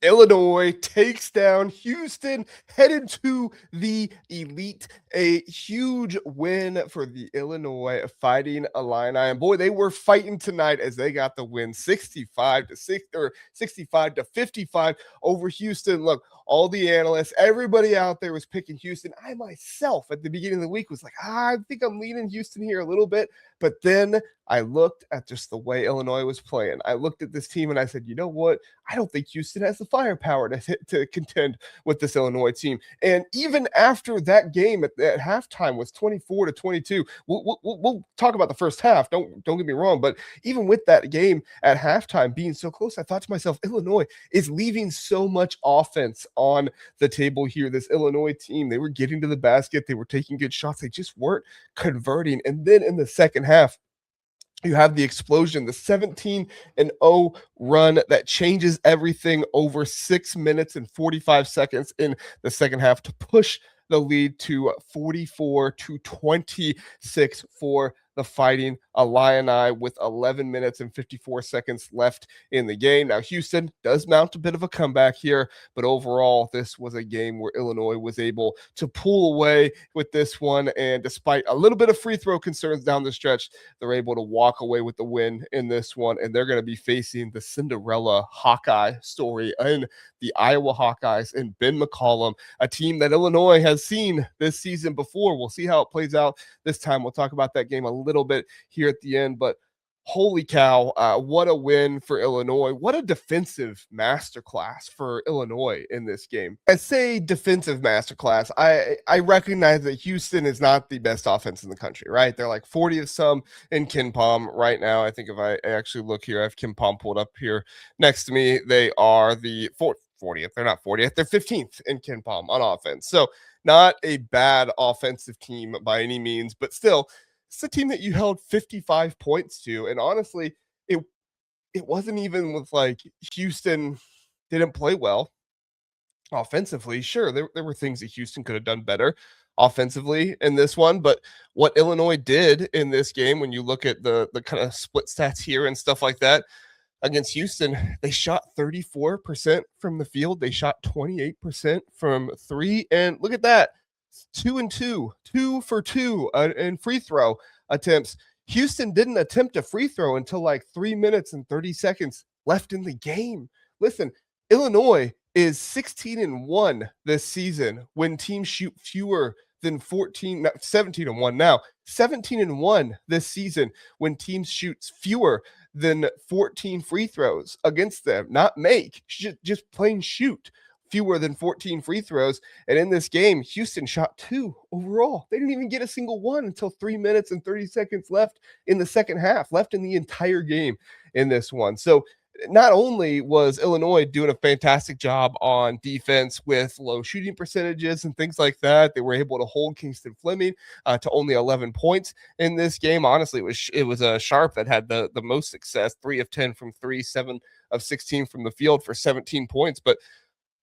Illinois takes down Houston, headed to the Elite. A huge win for the Illinois Fighting Illini. And boy, they were fighting tonight as they got the win 65 to 6 or 65 to 55 over Houston. Look, all the analysts, everybody out there was picking Houston. I myself at the beginning of the week was like, I think I'm leaning Houston here a little bit. But then I looked at just the way Illinois was playing. I looked at this team and I said, you know what? I don't think Houston has the firepower to contend with this Illinois team. And even after that game at halftime was 24 to 22, we'll talk about the first half. Don't get me wrong, but even with that game at halftime being so close, I thought to myself, Illinois is leaving so much offense on the table here. This Illinois team, they were getting to the basket, they were taking good shots, they just weren't converting. And then in the second half, you have the explosion, the 17-0 run that changes everything over 6 minutes and 45 seconds in the second half to push the lead to 44 to 26 for the Fighting Illini with 11 minutes and 54 seconds left in the game. Now, Houston does mount a bit of a comeback here, but overall, this was a game where Illinois was able to pull away with this one. And despite a little bit of free throw concerns down the stretch, they're able to walk away with the win in this one. And they're going to be facing the Cinderella Hawkeye story in the Iowa Hawkeyes and Ben McCollum, a team that Illinois has seen this season before. We'll see how it plays out this time. We'll talk about that game a little bit here at the end, but holy cow, what a win for Illinois. What a defensive masterclass for Illinois in this game. I say defensive masterclass. I recognize that Houston is not the best offense in the country, right? They're like 40th some in KenPom right now. I think if I actually look here, I have KenPom pulled up here next to me. They are the 40th. They're not 40th. They're 15th in KenPom on offense. So not a bad offensive team by any means, but still, it's a team that you held 55 points to. And honestly, it wasn't even with like Houston didn't play well offensively. Sure, there were things that Houston could have done better offensively in this one, but what Illinois did in this game, when you look at the kind of split stats here and stuff like that, against Houston, they shot 34% from the field. They shot 28% from three. And look at that, 2 and 2, 2 for 2 in free throw attempts. Houston didn't attempt a free throw until like 3 minutes and 30 seconds left in the game. Listen, Illinois is 16-1 this season when teams shoot fewer than 17-1 now. 17-1 this season when teams shoot fewer than 14 free throws against them. Not make, just plain shoot fewer than 14 free throws. And in this game, Houston shot 2 overall. They didn't even get a single one until 3 minutes and 30 seconds left in the second half, left in the entire game in this one. So not only was Illinois doing a fantastic job on defense with low shooting percentages and things like that, they were able to hold Kingston Fleming to only 11 points in this game. Honestly, it was a Sharp that had the most success, 3 of 10 from 3, 7 of 16 from the field for 17 points. But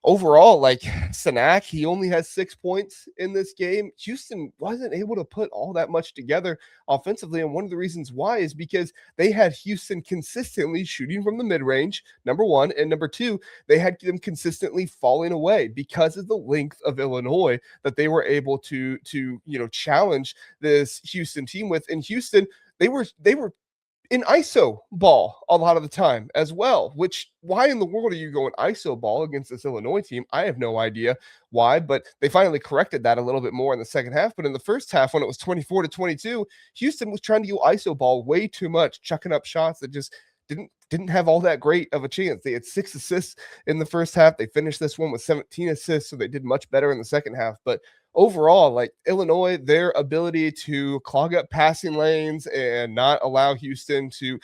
overall, like Sanak, he only has 6 points in this game. Houston wasn't able to put all that much together offensively. And one of the reasons why is because they had Houston consistently shooting from the mid-range, number one. And number two, they had them consistently falling away because of the length of Illinois that they were able to challenge this Houston team with. In Houston, they were in ISO ball a lot of the time as well, which why in the world are you going ISO ball against this Illinois team? I have no idea why, but they finally corrected that a little bit more in the second half. But in the first half, when it was 24 to 22, Houston was trying to go ISO ball way too much, chucking up shots that just didn't have all that great of a chance. They had 6 assists in the first half. They finished this one with 17 assists, so they did much better in the second half. But overall, like Illinois, their ability to clog up passing lanes and not allow Houston to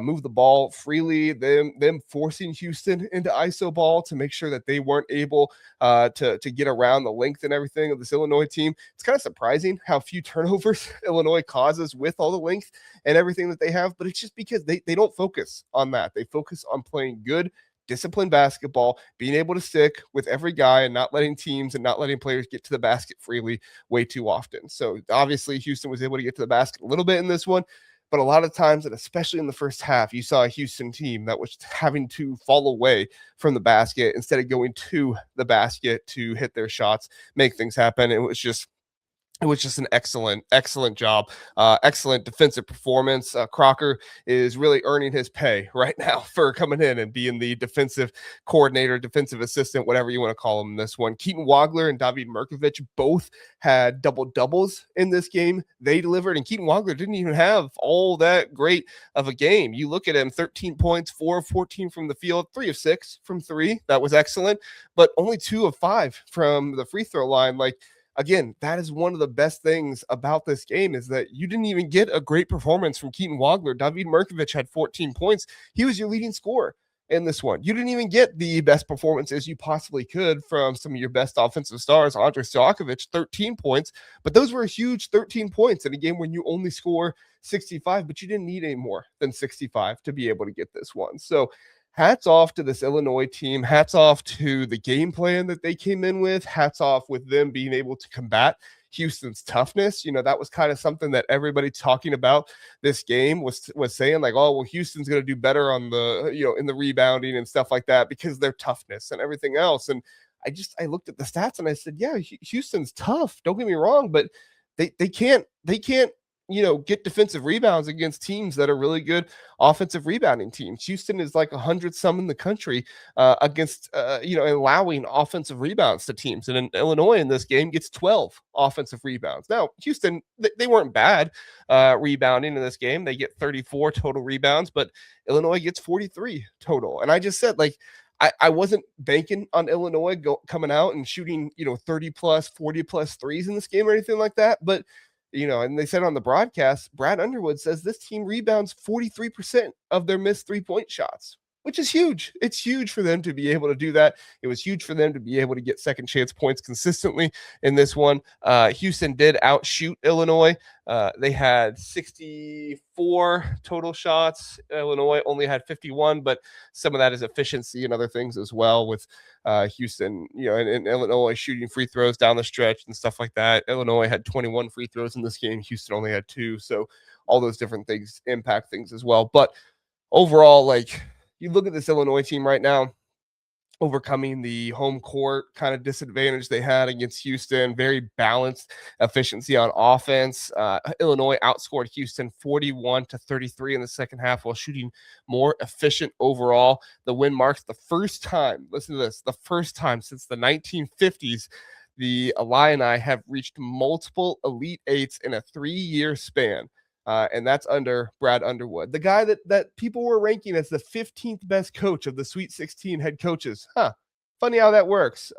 move the ball freely, them forcing Houston into ISO ball to make sure that they weren't able to get around the length and everything of this Illinois team. It's kind of surprising how few turnovers Illinois causes with all the length and everything that they have, but it's just because they don't focus on that. They focus on playing good, disciplined basketball, being able to stick with every guy and not letting teams and not letting players get to the basket freely way too often. So obviously Houston was able to get to the basket a little bit in this one, But a lot of times, and especially in the first half, you saw a Houston team that was having to fall away from the basket instead of going to the basket to hit their shots, make things happen. It was just an excellent job, excellent defensive performance. Crocker is really earning his pay right now for coming in and being the defensive coordinator, defensive assistant, whatever you want to call him in this one. Keaton Wagler and David Mirkovic both had double doubles in this game. They delivered, and Keaton Wagler didn't even have all that great of a game. You look at him, 13 points, 4 of 14 from the field, 3 of 6 from three. That was excellent, but only 2 of 5 from the free throw line. Like, again, that is one of the best things about this game is that you didn't even get a great performance from Keaton Wagler. David Mirkovic had 14 points. He was your leading scorer in this one. You didn't even get the best performances you possibly could from some of your best offensive stars. Andre Stojakovic, 13 points, but those were a huge 13 points in a game when you only score 65, but you didn't need any more than 65 to be able to get this one. So hats off to this Illinois team. Hats off to the game plan that they came in with. Hats off with them being able to combat Houston's toughness. That was kind of something that everybody talking about this game was saying, like, oh, well, Houston's going to do better on the, in the rebounding and stuff like that because their toughness and everything else. And I looked at the stats and I said, yeah, Houston's tough. Don't get me wrong, but they can't get defensive rebounds against teams that are really good offensive rebounding teams. Houston is like 100 some in the country against, allowing offensive rebounds to teams. And in Illinois in this game gets 12 offensive rebounds. Now, Houston, they weren't bad rebounding in this game. They get 34 total rebounds, but Illinois gets 43 total. And I just said, like, I wasn't banking on Illinois coming out and shooting, 30 plus, 40 plus threes in this game or anything like that. But and they said on the broadcast, Brad Underwood says this team rebounds 43% of their missed three-point shots, which is huge. It's huge for them to be able to do that. It was huge for them to be able to get second chance points consistently in this one. Houston did outshoot Illinois. They had 64 total shots. Illinois only had 51, but some of that is efficiency and other things as well with Houston, and Illinois shooting free throws down the stretch and stuff like that. Illinois had 21 free throws in this game. Houston only had 2. So all those different things impact things as well. But overall, like, you look at this Illinois team right now, overcoming the home court kind of disadvantage they had against Houston, very balanced efficiency on offense. Illinois outscored Houston 41-33 in the second half while shooting more efficient overall. The win marks the first time, listen to this, the first time since the 1950s, the Illini have reached multiple Elite Eights in a 3-year span. And that's under Brad Underwood, the guy that people were ranking as the 15th best coach of the Sweet 16 head coaches. Funny how that works.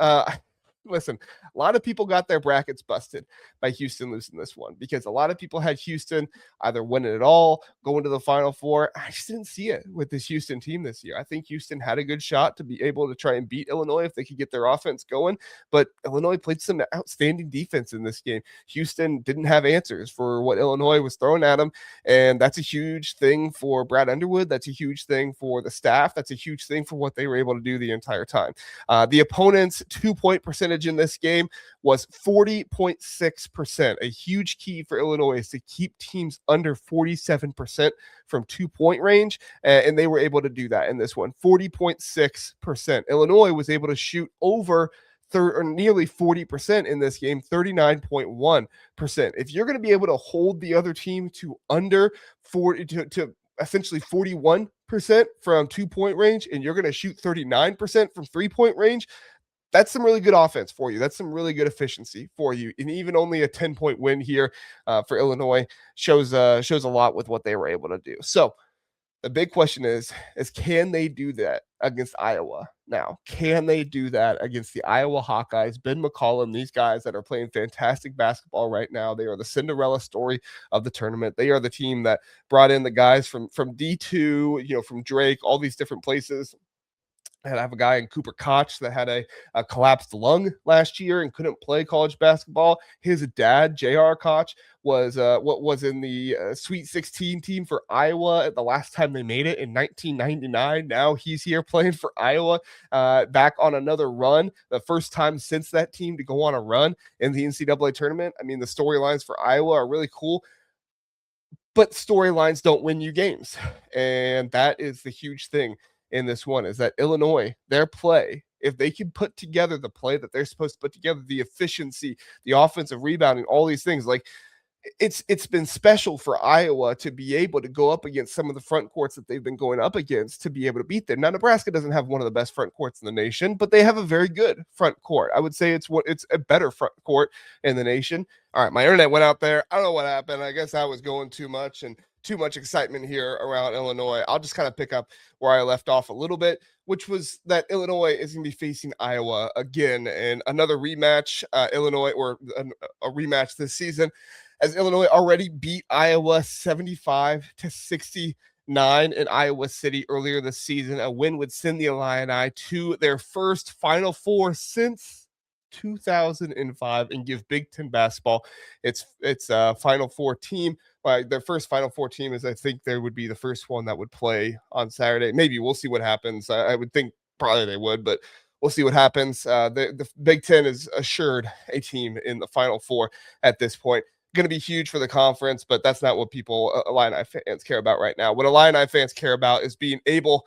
Listen, a lot of people got their brackets busted by Houston losing this one because a lot of people had Houston either win it all, go into the Final Four. I just didn't see it with this Houston team this year. I think Houston had a good shot to be able to try and beat Illinois if they could get their offense going, but Illinois played some outstanding defense in this game. Houston didn't have answers for what Illinois was throwing at them, and that's a huge thing for Brad Underwood. That's a huge thing for the staff. That's a huge thing for what they were able to do the entire time. The opponent's 2-point percentage in this game was 40.6%. A huge key for Illinois is to keep teams under 47% from 2-point range, and they were able to do that in this one. 40.6%. Illinois was able to shoot over or nearly 40% in this game, 39.1%. If you're going to be able to hold the other team to under 40 to essentially 41% from 2-point range, and you're going to shoot 39% from 3-point range, that's some really good offense for you. That's some really good efficiency for you. And even only a 10-point win here for Illinois shows a lot with what they were able to do. So the big question is can they do that against Iowa now? Can they do that against the Iowa Hawkeyes, Ben McCollum, these guys that are playing fantastic basketball right now? They are the Cinderella story of the tournament. They are the team that brought in the guys from D2, from Drake, all these different places. And I have a guy in Cooper Koch that had a collapsed lung last year and couldn't play college basketball. His dad, J.R. Koch, was what was in the Sweet 16 team for Iowa at the last time they made it in 1999. Now he's here playing for Iowa, back on another run, the first time since that team to go on a run in the NCAA tournament. I mean, the storylines for Iowa are really cool. but storylines don't win you games. And that is the huge thing in this one is that Illinois, their play, if they can put together the play that they're supposed to put together, the efficiency, the offensive rebounding, all these things, like it's been special for Iowa to be able to go up against some of the front courts that they've been going up against to be able to beat them. Now, Nebraska doesn't have one of the best front courts in the nation, but they have a very good front court. I would say it's a better front court in the nation. All right, my internet went out there. I don't know what happened. I guess I was going too much and too much excitement here around Illinois. I'll just kind of pick up where I left off a little bit, which was that Illinois is going to be facing Iowa again in another rematch. Illinois or a rematch this season, as Illinois already beat Iowa 75-69 in Iowa City earlier this season. A win would send the Illini to their first Final Four since 2005 and give Big Ten basketball its Final Four team. Their first Final Four team is, I think, there would be the first one that would play on Saturday. Maybe we'll see what happens. I would think probably they would, but we'll see what happens. The Big Ten is assured a team in the Final Four at this point. Going to be huge for the conference, but that's not what people Illini fans care about right now. What Illini fans care about is being able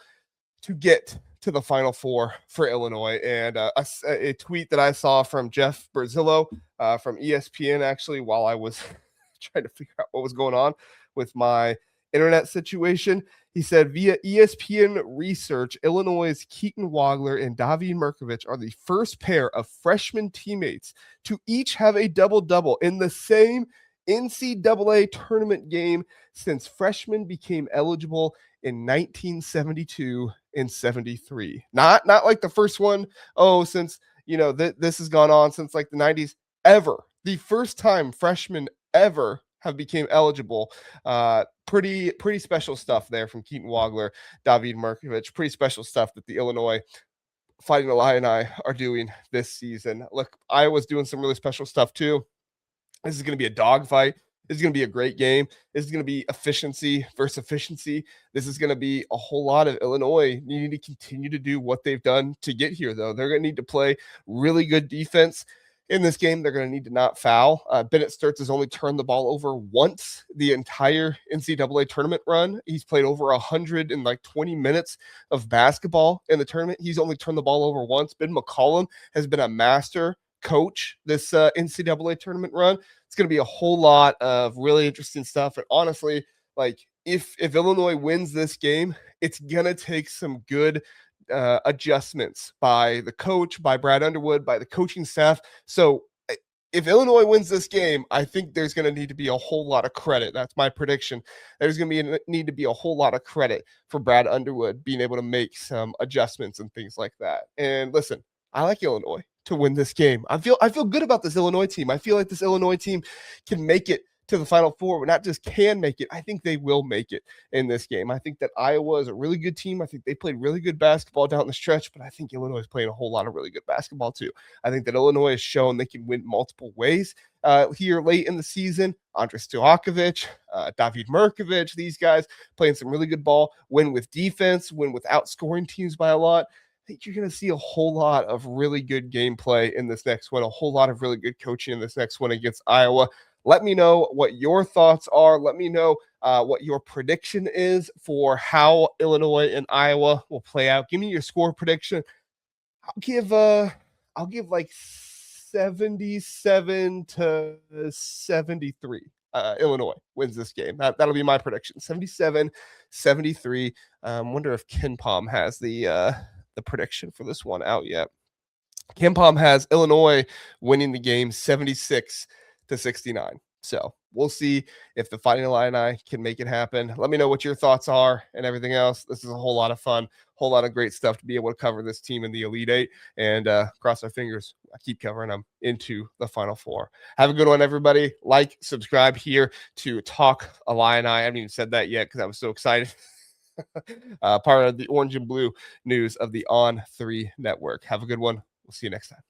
to get to the Final Four for Illinois. And a tweet that I saw from Jeff Berzillo from ESPN, actually, while I was trying to figure out what was going on with my internet situation. He said, via ESPN research, Illinois' Keaton Wagler and David Mirkovic are the first pair of freshman teammates to each have a double-double in the same NCAA tournament game since freshmen became eligible in 1972 and 73. Not like the first one, since, this has gone on since like the 90s, ever. The first time freshmen ever have became eligible. Pretty special stuff there from Keaton Wagler, David Mirkovic. Pretty special stuff that the Illinois Fighting Illini are doing this season. Look, Iowa's doing some really special stuff too. This is going to be a dogfight. This is going to be a great game. This is going to be efficiency versus efficiency. This is going to be a whole lot of Illinois needing to continue to do what they've done to get here, though. They're going to need to play really good defense. In this game, they're going to need to not foul. Bennett Sturts has only turned the ball over once the entire NCAA tournament run. He's played over 120 minutes of basketball in the tournament. He's only turned the ball over once. Ben McCollum has been a master coach this NCAA tournament run. It's going to be a whole lot of really interesting stuff. And honestly, like if Illinois wins this game, it's going to take some good adjustments by the coach, by Brad Underwood, by the coaching staff. So if Illinois wins this game, I think there's going to need to be a whole lot of credit. That's my prediction. There's going to need to be a whole lot of credit for Brad Underwood being able to make some adjustments and things like that. And listen, I like Illinois to win this game. I feel good about this Illinois team. I feel like this Illinois team can make it to the Final Four, but not just can make it. I think they will make it in this game. I think that Iowa is a really good team. I think they played really good basketball down the stretch, but I think Illinois is playing a whole lot of really good basketball too. I think that Illinois has shown they can win multiple ways here late in the season. Andrej Stojakovic, David Mirkovic, these guys playing some really good ball, win with defense, win with outscoring teams by a lot. I think you're going to see a whole lot of really good gameplay in this next one, a whole lot of really good coaching in this next one against Iowa. Let me know what your thoughts are. Let me know what your prediction is for how Illinois and Iowa will play out. Give me your score prediction. I'll give like 77-73. Illinois wins this game. That'll be my prediction. 77-73. Wonder if KenPom has the prediction for this one out yet. KenPom has Illinois winning the game 76-69. So we'll see if the Fighting Illini can make it happen. Let me know what your thoughts are and everything else. This is a whole lot of fun, whole lot of great stuff to be able to cover this team in the Elite Eight, and cross our fingers. I keep covering them into the Final Four. Have a good one, everybody. Like, subscribe here to Talk Illini. I haven't even said that yet because I was so excited. Part of the Orange and Blue news of the On3 network. Have a good one. We'll see you next time.